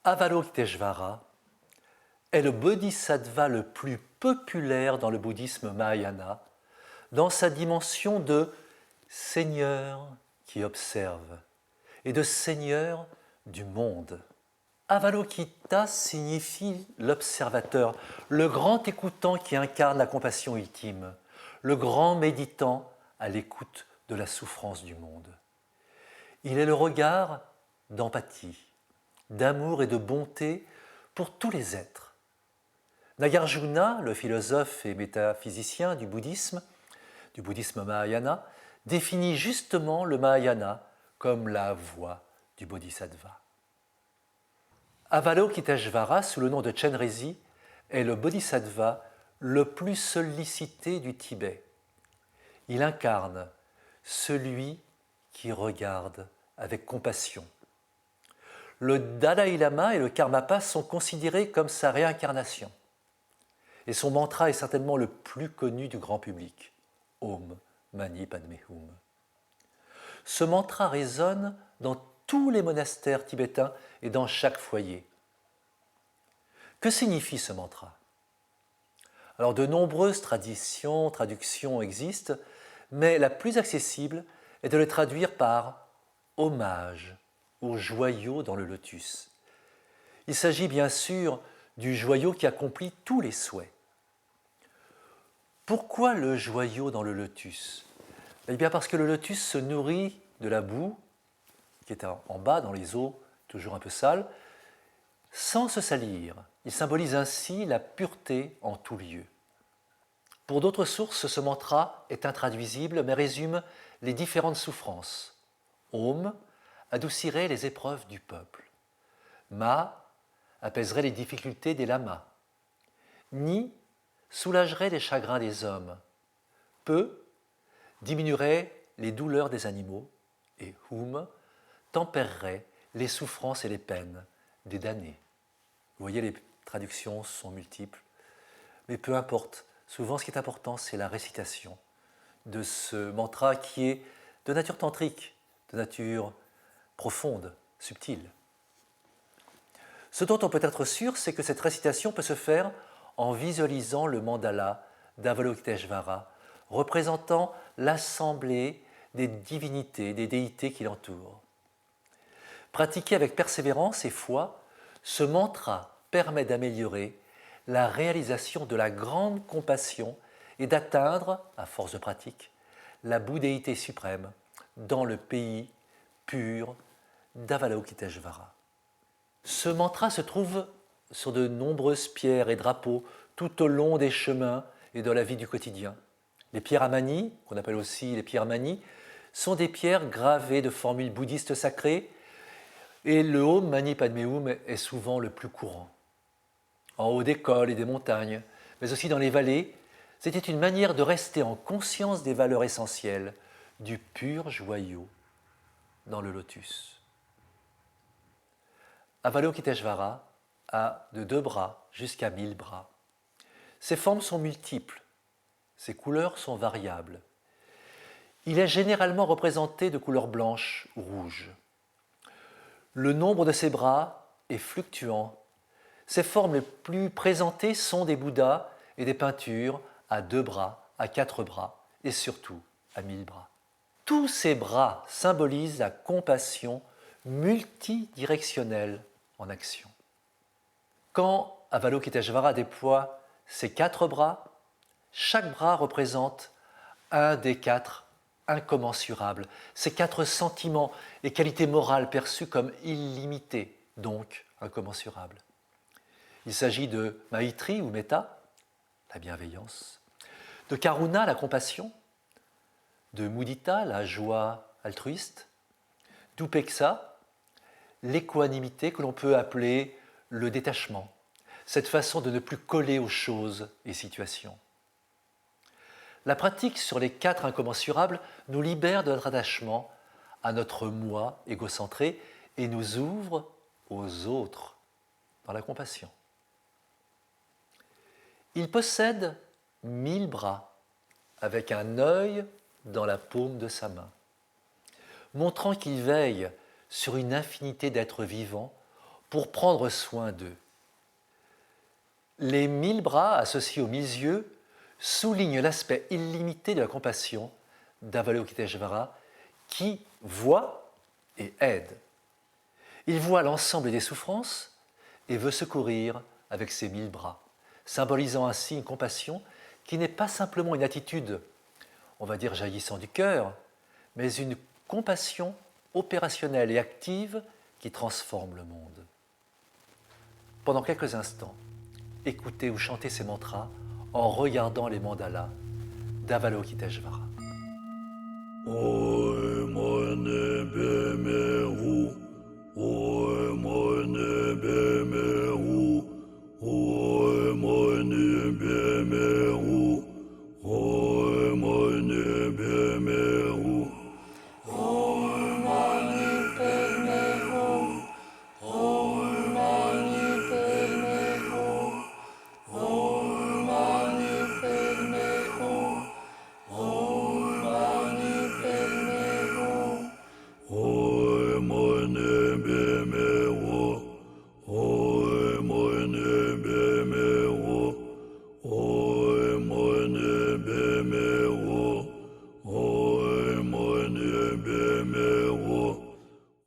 Avalokiteshvara est le bodhisattva le plus populaire dans le bouddhisme Mahayana, dans sa dimension de Seigneur qui observe et de Seigneur du monde. Avalokita signifie l'observateur, le grand écoutant qui incarne la compassion ultime, le grand méditant à l'écoute de la souffrance du monde. Il est le regard d'empathie, d'amour et de bonté pour tous les êtres. Nagarjuna, le philosophe et métaphysicien du bouddhisme Mahayana, définit justement le Mahayana comme la voie du bodhisattva. Avalokiteshvara, sous le nom de Chenrezi, est le bodhisattva le plus sollicité du Tibet. Il incarne celui qui regarde avec compassion. Le Dalai Lama et le Karmapa sont considérés comme sa réincarnation. Et son mantra est certainement le plus connu du grand public. Om Mani Padme Hum. Ce mantra résonne dans tous les monastères tibétains et dans chaque foyer. Que signifie ce mantra? Alors de nombreuses traductions existent, mais la plus accessible est de le traduire par hommage au joyau dans le lotus. Il s'agit bien sûr du joyau qui accomplit tous les souhaits. Pourquoi le joyau dans le lotus? Eh bien parce que le lotus se nourrit de la boue qui est en bas dans les eaux, toujours un peu sales, sans se salir. Il symbolise ainsi la pureté en tout lieu. Pour d'autres sources, ce mantra est intraduisible mais résume les différentes souffrances. Om adoucirait les épreuves du peuple. Ma apaiserait les difficultés des lamas. Ni soulagerait les chagrins des hommes. Peu diminuerait les douleurs des animaux. Et Hum tempérerait les souffrances et les peines des damnés. Vous voyez, les traductions sont multiples, mais peu importe. Souvent, ce qui est important, c'est la récitation de ce mantra qui est de nature tantrique, de nature profonde, subtile. Ce dont on peut être sûr, c'est que cette récitation peut se faire en visualisant le mandala d'Avalokiteshvara, représentant l'assemblée des divinités, des déités qui l'entourent. Pratiqué avec persévérance et foi, ce mantra permet d'améliorer la réalisation de la grande compassion et d'atteindre, à force de pratique, la bouddhéité suprême dans le pays pur d'Avalokiteshvara. Ce mantra se trouve sur de nombreuses pierres et drapeaux tout au long des chemins et de la vie du quotidien. Les pierres amani, qu'on appelle aussi les pierres mani, sont des pierres gravées de formules bouddhistes sacrées et le Om Mani Padme Hum est souvent le plus courant. En haut des cols et des montagnes, mais aussi dans les vallées, c'était une manière de rester en conscience des valeurs essentielles du pur joyau dans le lotus. Avalokiteshvara a de 2 bras jusqu'à 1000 bras. Ses formes sont multiples, ses couleurs sont variables. Il est généralement représenté de couleur blanche ou rouge. Le nombre de ses bras est fluctuant. Ses formes les plus présentées sont des Bouddhas et des peintures à 2 bras, à 4 bras et surtout à 1000 bras. Tous ces bras symbolisent la compassion multidirectionnelle en action. Quand Avalokiteshvara déploie ses 4 bras, chaque bras représente un des 4 incommensurables, ces 4 sentiments et qualités morales perçus comme illimités, donc incommensurables. Il s'agit de Maitri ou Metta, la bienveillance, de Karuna, la compassion, de Mudita, la joie altruiste, d'Upekkha, l'équanimité que l'on peut appeler le détachement, cette façon de ne plus coller aux choses et situations. La pratique sur les 4 incommensurables nous libère de notre attachement à notre moi égocentré et nous ouvre aux autres dans la compassion. Il possède 1000 bras avec un œil dans la paume de sa main, montrant qu'il veille sur une infinité d'êtres vivants pour prendre soin d'eux. Les 1000 bras associés aux 1000 yeux soulignent l'aspect illimité de la compassion d'Avalokiteshvara qui voit et aide. Il voit l'ensemble des souffrances et veut secourir avec ses 1000 bras, symbolisant ainsi une compassion qui n'est pas simplement une attitude, on va dire jaillissant du cœur, mais une compassion opérationnelle et active qui transforme le monde. Pendant quelques instants, écoutez ou chantez ces mantras en regardant les mandalas d'Avalokiteshvara. Oh